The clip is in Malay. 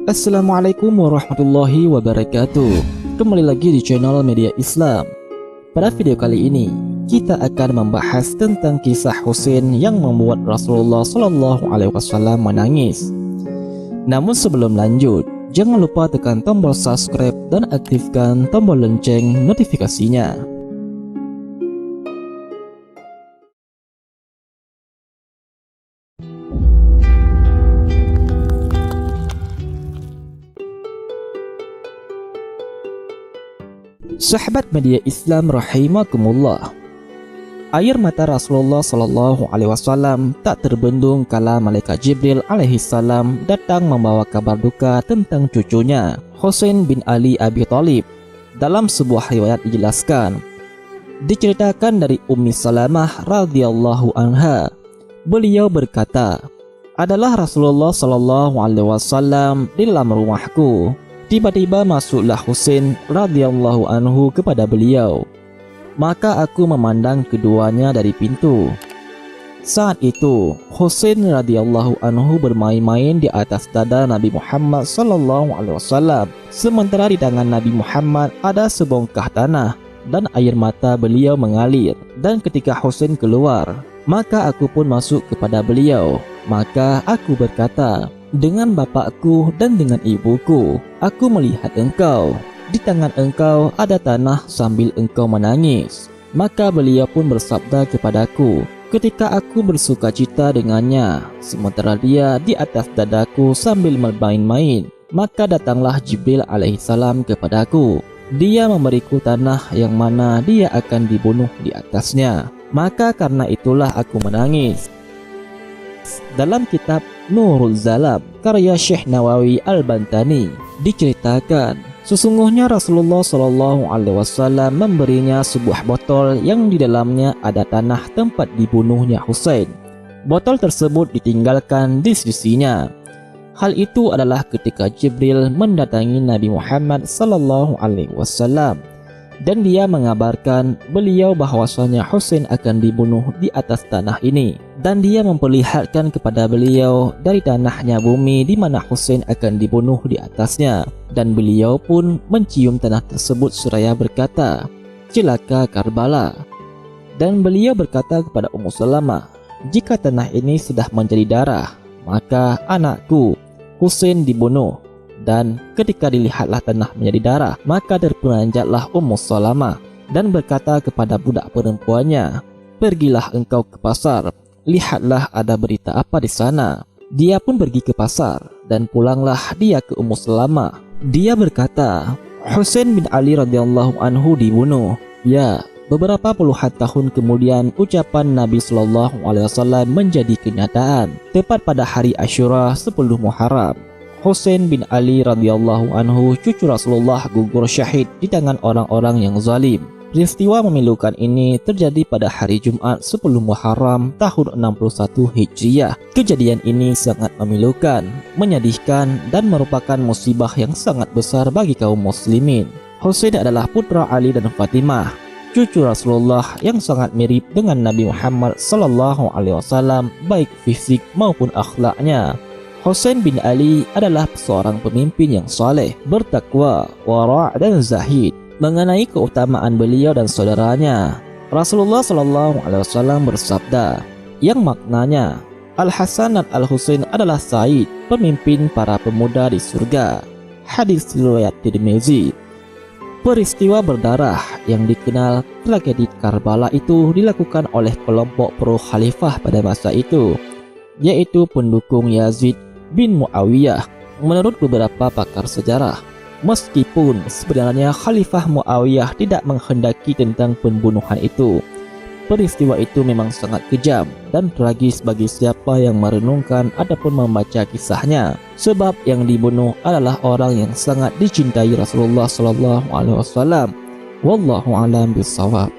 Assalamualaikum warahmatullahi wabarakatuh. Kembali lagi di channel Media Islam. Pada video kali ini kita akan membahas tentang kisah Husain yang membuat Rasulullah SAW menangis. Namun sebelum lanjut, jangan lupa tekan tombol subscribe dan aktifkan tombol lonceng notifikasinya. Sahabat media Islam rahimakumullah, air mata Rasulullah SAW tak terbendung kala malaikat Jibril alaihissalam datang membawa kabar duka tentang cucunya Husain bin Ali Abi Thalib. Dalam sebuah riwayat diceritakan dari Ummi Salamah radhiyallahu anha, beliau berkata, adalah Rasulullah SAW di dalam rumahku. Tiba-tiba masuklah Husain radhiyallahu anhu kepada beliau. Maka aku memandang keduanya dari pintu. Saat itu Husain radhiyallahu anhu bermain-main di atas dada Nabi Muhammad SAW. Sementara di tangan Nabi Muhammad ada sebongkah tanah dan air mata beliau mengalir. Dan ketika Husain keluar, maka aku pun masuk kepada beliau. Maka aku berkata, dengan bapakku dan dengan ibuku, aku melihat engkau. Di tangan engkau ada tanah sambil engkau menangis. Maka beliau pun bersabda kepadaku ketika aku bersukacita dengannya, sementara dia di atas dadaku sambil bermain-main. Maka datanglah Jibril alaihissalam kepadaku. Dia memberiku tanah yang mana dia akan dibunuh di atasnya. Maka karena itulah aku menangis. Dalam kitab Nurul Zalam karya Syekh Nawawi Al-Bantani diceritakan, sesungguhnya Rasulullah SAW memberinya sebuah botol yang di dalamnya ada tanah tempat dibunuhnya Husain. Botol tersebut ditinggalkan di sisinya. Hal itu adalah ketika Jibril mendatangi Nabi Muhammad SAW dan dia mengabarkan beliau bahwasanya Husain akan dibunuh di atas tanah ini. Dan dia memperlihatkan kepada beliau dari tanahnya bumi di mana Husain akan dibunuh di atasnya. Dan beliau pun mencium tanah tersebut seraya berkata, celaka Karbala. Dan beliau berkata kepada Ummu Salamah, jika tanah ini sudah menjadi darah, maka anakku Husain dibunuh. Dan ketika dilihatlah tanah menjadi darah, maka terperanjatlah Ummu Salamah dan berkata kepada budak perempuannya, pergilah engkau ke pasar, lihatlah ada berita apa di sana. Dia pun pergi ke pasar dan pulanglah dia ke Ummu Salamah. Dia berkata, Husain bin Ali radhiyallahu anhu dibunuh. Ya, beberapa puluhan tahun kemudian ucapan Nabi SAW menjadi kenyataan. Tepat pada hari Asyura 10 Muharram, Husain bin Ali radhiyallahu anhu cucu Rasulullah gugur syahid di tangan orang-orang yang zalim. Peristiwa memilukan ini terjadi pada hari Jumat 10 Muharram tahun 61 Hijriah. Kejadian ini sangat memilukan, menyedihkan dan merupakan musibah yang sangat besar bagi kaum muslimin. Husain adalah putra Ali dan Fatimah, cucu Rasulullah yang sangat mirip dengan Nabi Muhammad SAW baik fisik maupun akhlaknya. Husain bin Ali adalah seorang pemimpin yang saleh, bertakwa, wara' dan zahid. Mengenai keutamaan beliau dan saudaranya, Rasulullah SAW bersabda, yang maknanya Al-Hasan dan Al-Husain adalah Said, pemimpin para pemuda di surga. Hadis riwayat Tirmizi. Peristiwa berdarah yang dikenal tragedi Karbala itu dilakukan oleh kelompok pro khalifah pada masa itu, yaitu pendukung Yazid bin Muawiyah. Menurut beberapa pakar sejarah, meskipun sebenarnya Khalifah Muawiyah tidak menghendaki tentang pembunuhan itu, peristiwa itu memang sangat kejam dan tragis bagi siapa yang merenungkan ataupun membaca kisahnya, sebab yang dibunuh adalah orang yang sangat dicintai Rasulullah SAW. Wallahu a'lam bishawab.